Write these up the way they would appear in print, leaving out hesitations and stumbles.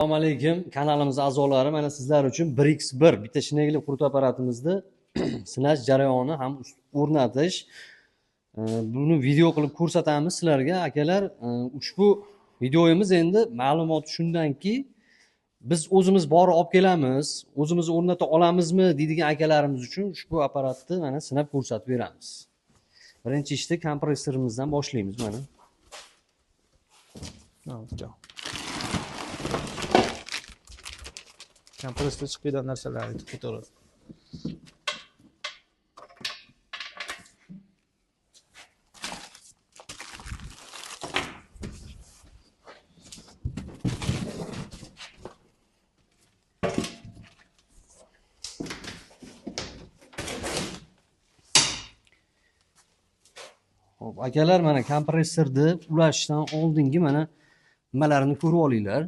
Assalomu alaykum kanalimiz a'zolari, mana sizlar uchun 1x1 bitta shinegli qurit apparatimizni sinash jarayoni ham o'rnatish buni video qilib ko'rsatamiz sizlarga akalar. Ushbu videomiz endi ma'lumot shundanki, biz o'zimiz borib olib kelamiz, o'zimiz o'rnata olamizmi deydigan akalarimiz uchun ushbu apparatni mana sinab ko'rsatib beramiz. Birinchi ishni kompressorimizdan boshlaymiz. Mana kompressor chiqadigan narsalarni ko'taradi. Hop, akalar, mana kompressorni ulashishdan oldingi mana nimalarni ko'rib olinglar.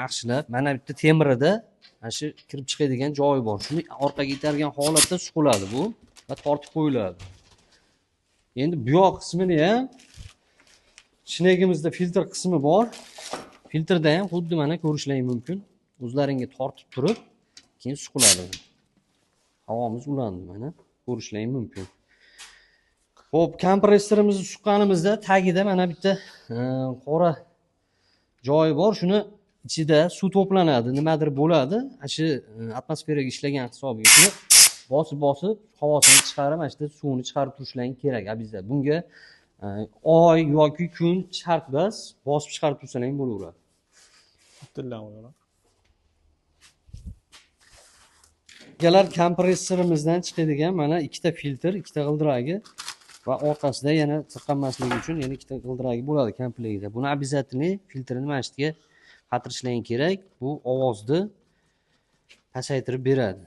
Yaxshilab, mana bitta temirida mana shu kirib chiqadigan joyi bor. Shuni orqaga itargan holatda suqiladi bu va tortib qo'yiladi. Endi bu yoq qismini ham shinegimizda filtr qismi bor. Filtrda ham xuddi mana ko'rishlaring mumkin. O'zlaringga tortib turib, keyin suqiladi. Havomiz ulandi, mana ko'rishlaring mumkin. Xo'p, kompressorimizni suqqanimizda tagida mana bitta qora joyi bor. Shuni ichida suv to'planadi, nimadir bo'ladi. Shu atmosferaga ishlagan hisobiga shuni bosib havosini chiqarib, mana shu suvni chiqarib turishlaring kerak. Bizda bunga oy yoki kun shart emas, bosib chiqarib tursalaring bo'laveradi. Akalar, kompressorimizdan chiqadigan mana ikkita filtr, ikkita g'ildiragi va orqasida yana tirqanmasligi uchun yana ikkita g'ildiragi bo'ladi komplektda. Buni обязательно filtrini mana shu yerga qatirishlang kerak. Bu ovozni pasaytirib beradi.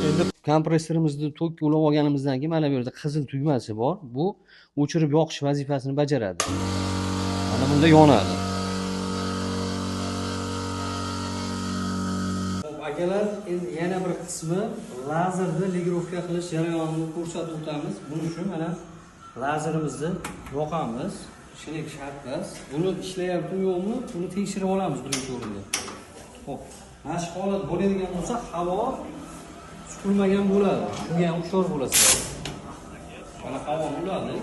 Endi Kompressorimizni tokka ulab olganimizdan keyin mana bu yerda qizil tugmasi bor. Bu o'chirib yoqish vazifasini bajaradi. Mana bunda yonadi. Xo'p, akalar, endi yana bir qismi lazerda legirovka qilish jarayonini ko'rsatib o'tamiz. Buning uchun mana lazerimizni yoqamiz. Shunday shart emas. Buni ishlayaptimi yo'qmi, buni tekshirib olamiz birinchi o'rinda. Xo'p, mana shu holat bo'ladigan bo'lsa, havo suqilmagan bo'ladi. Bunga ham hushyor bo'lasizlar. Mana havo bo'ladi.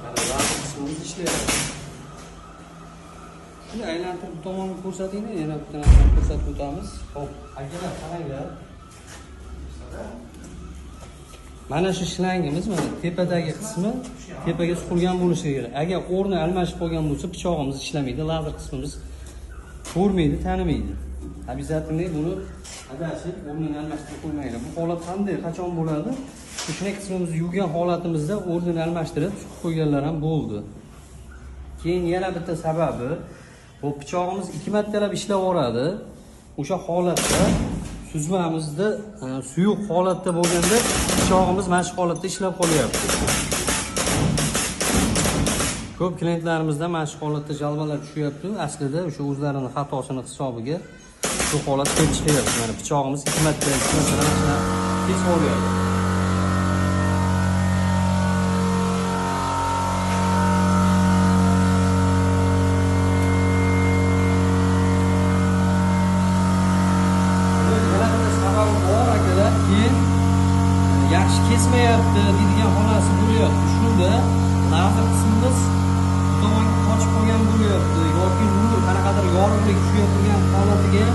Mana lazer qismimiz ishlayapti. Shuni aylantirib tomonini ko'rsatinglar, yana bitta narsani ko'rsatib o'tamiz. Xo'p, akalar, qaranglar. Mana shu shlangimiz, mana tepadagi qismi tepaga suqilgan bo'lishi kerak. Agar o'rni almashib qolgan bo'lsa, pichog'imiz ishlamaydi, lazer qismimiz ko'rmaydi, tanimaydi. Обязательно buni adashib o'rnini almashtirib qo'ymaydi. Bu holat qanday, qachon bo'ladi? Shunday qismimizni yuvgan holatimizda o'rnini almashtirib suqib qo'yganlar ham bo'ldi. Keyin yana bitta sababi, bu pichog'imiz 2 martalab ishlavoradi. O'sha holatda suzmamizda suyuq holatda bo'lganda pichog'imiz mana shu holatda ishlab qolyapti. Ko'p klientlarimizda mana shu holatda jalbalar tushyapti. Aslida o'sha o'zlarining xatosini hisobiga shu holat kelib chiqyapti. Mana pichog'imiz 2 marta masalan kesib olyapti. Yaxshi kesmayapti deydigan holasi bo'lyapti. Shunda lazer qismimiz tomonga qochib qolgan bo'lyapti yoki nur qanaqadir yorug'lik tushayotgan holatiga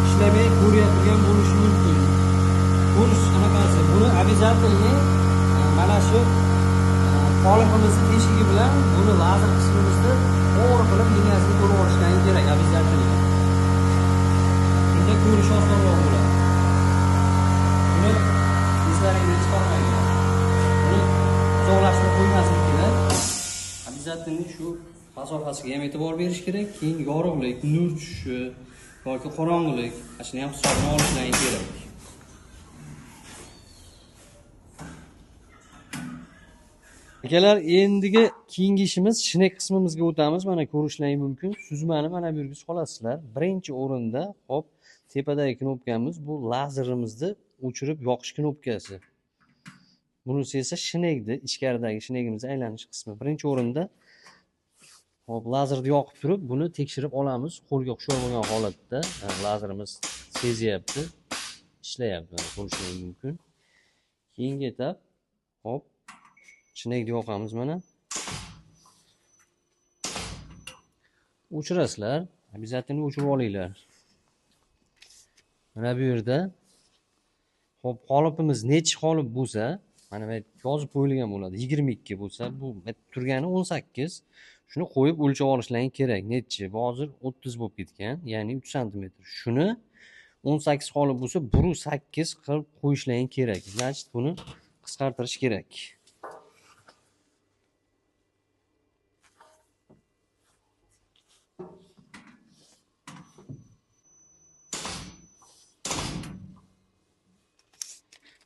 ishlamay ko'rayotgan bo'lishi mumkin. Ko'rish qanaqasi? Buni обязательно mana shu qolipimizni teshigi bilan buni lazer qismimizni to'g'ri qilib liniyasini ko'rib olishlaring kerak, обязательно. Shunda ko'rish osonroq bo'ladi. Buni izlaringni chiqarmanglar. Buni uzoqlashtirib qo'ymaslik kerak. Обязательно shu masofasiga ham e'tibor berish kerak. Keyin yorug'lik, nur tushishi yoki qorong'ulik, shuni ham hisobga olishlaring kerak. Akalar, endigi keyingi ishimiz shinek qismimizga o'tamiz. Mana ko'rishlaring mumkin. Suzmani mana bu yerga solasizlar. Birinchi o'rinda, hop, tepadagi knopkamiz bu lazerimizni o'chirib yoqish knopkasi. Bunisi esa shinekni, ichkaridagi shinegimizni aylanish qismi. Birinchi o'rinda hop, lazerni yoqib turib, buni tekshirib olamiz. Qo'lga hushyor bo'lgan holatda lazerimiz sezyapti, ishlayapti. Mana ko'rishlaring mumkin. Keyingi etap, hop, shinekni yoqamiz mana. O'chirasizlar, обязательно o'chirib olinglar. Mana bu yerda hop, qolipimiz nechi qolip bo'lsa, mana bu yozib qo'yilgan bo'ladi. 22 bo'lsa, bu turgani 18. Shuni qo'yib o'lchab olishlaring kerak. Nechi? Bu hozir 30 bo'lib ketgan, ya'ni 3 sm. Shuni 18 qolip bo'lsa, 1.8 qilib qo'yishlaring kerak. Значит, buni qisqartirish kerak.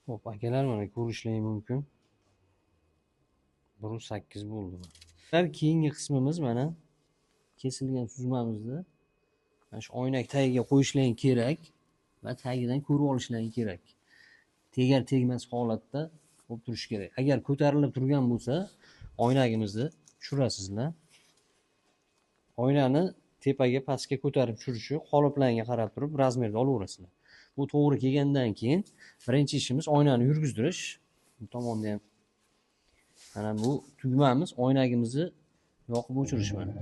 Hop, akalar, mana ko'rishlaring mumkin. 1.8 bo'ldi. Keyingi qismimiz mana kesilgan suzmamizni mana shu oynak tagiga qo'yishlaring kerak va tagidan ko'rib olishlaring kerak. Tegar tegmas holatda bo'lib turishi kerak. Agar ko'tarilib turgan bo'lsa, oynagimizni tushirasizlar. Oynani tepaga, pastga ko'tarib tushirishi qoliplarga qarab turib razmerni olaverasizlar. Bu to'g'ri kelgandan keyin birinchi ishimiz oynani yurgizdirish. Bu tomonda ham mana bu tugmamiz oynagimizni yoqib o'chirish mana.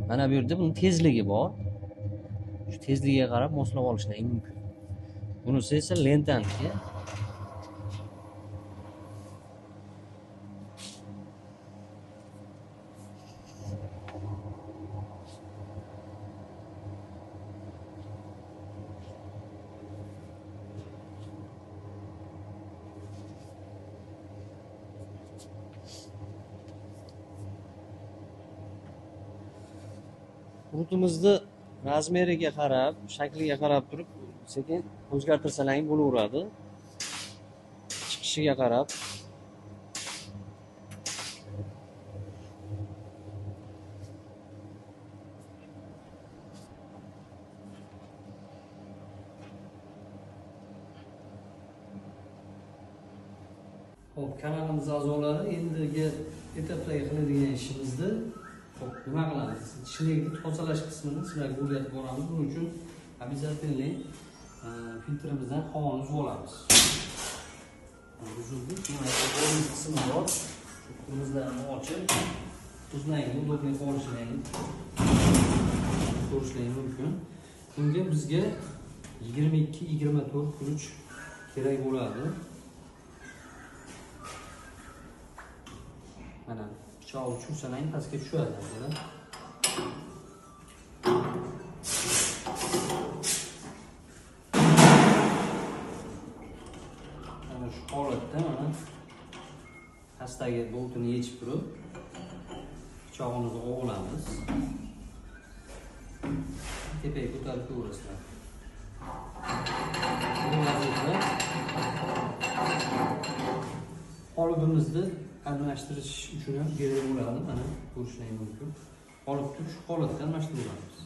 Mana bu yerda buning tezligi bor. Shu tezligiga qarab moslab olishlaring mumkin. Bunisi esa lentaniki. Qurutimizni razmeriga qarab, shakliga qarab turib, sekin o'zgartirsalaring bo'laveradi. Chiqishiga qarab. Hop, kanalimiz a'zolari, endigi etapdagi qiladigan ishimizni nima qilamiz? Shinekni tozalash qismini sizlarga o'rgatib boramiz. Buning uchun обязательно filtrimizdan havoni yuvib olamiz. Buzildi. Mana bu qismi bor. Qimizlarni ochib, tuzlayni, udobli qolishlarini ko'rishlaring mumkin. Bunga bizga 22-24 ключ kerak bo'ladi. Mana pichoq tushsalang pastga tushadi. Mana shu holatda mana pastdagi boltini yechib turib pichog'imizni olamiz. Tepaga ko'tarib qo'yasizlar. Bu vazifa qolibimizni almashtirish uchun ham kerak bo'ladi. Mana ko'rishlaring mumkin. Qolib turish holatda almashtiramiz.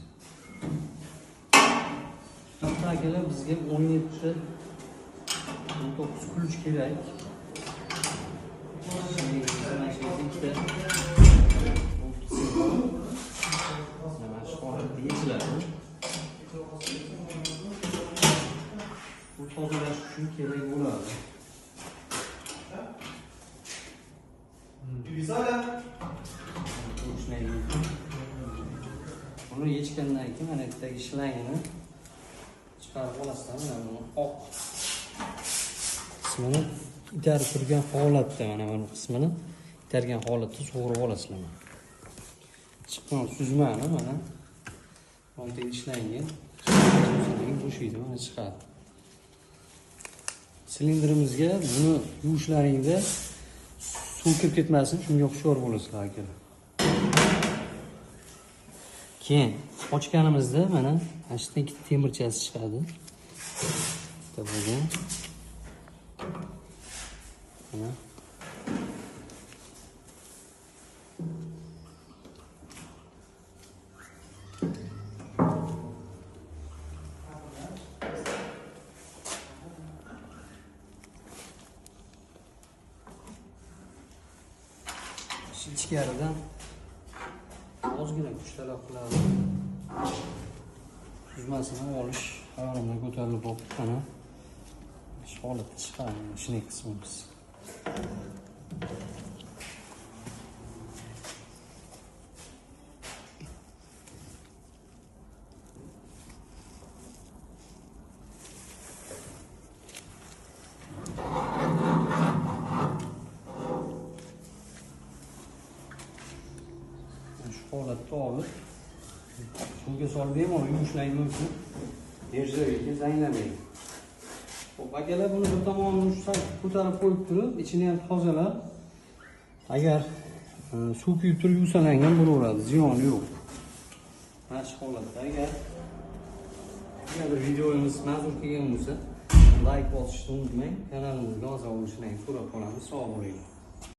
Akalar, bizga 17-19 ключ kerak. Bu tozalash uchun kerak bo'ladi. Buni yechgandan keyin mana bittagi shlangini chiqarib olasizlar. Mana bu oq qismini itarib turgan holatda, mana bu qismini itargan holatda sug'urib olasizlar. Chiqqan suzmani mana oldagi ishlangan bo'shaydi, mana chiqadi. Silindrimizga buni yuvishlaringda suv kirib ketmasin, shunga hushyor bo'lasizlar akalar. Keyin ochganimizda mana ashta ikkita temirchasi chiqadi. Bitta bo'lgan. Mana ichkaridan ozgina kuch talab qiladi. Tuzmasini olish havrimdan ko'tarilib bo'lib qana shu holatda chiqadi ishni qismimiz. Shu holatda olib suvga solib bemalol yuvishlar mumkin. Yerzaviga zanglamaydi. Xo'p, akalar buni bir tomonini ko'tarib qo'yib turib, ichini ham tozalab, agar suv kuyib turib yuvsalangan bo'laveradi, ziyoni yo'q. Mana shu holatda agar videomiz mazkur kelgan bo'lsa, like bosishni unutmang. Kanalimizga a'zo bo'lishni so'rab qolamiz. Sog' bo'ling.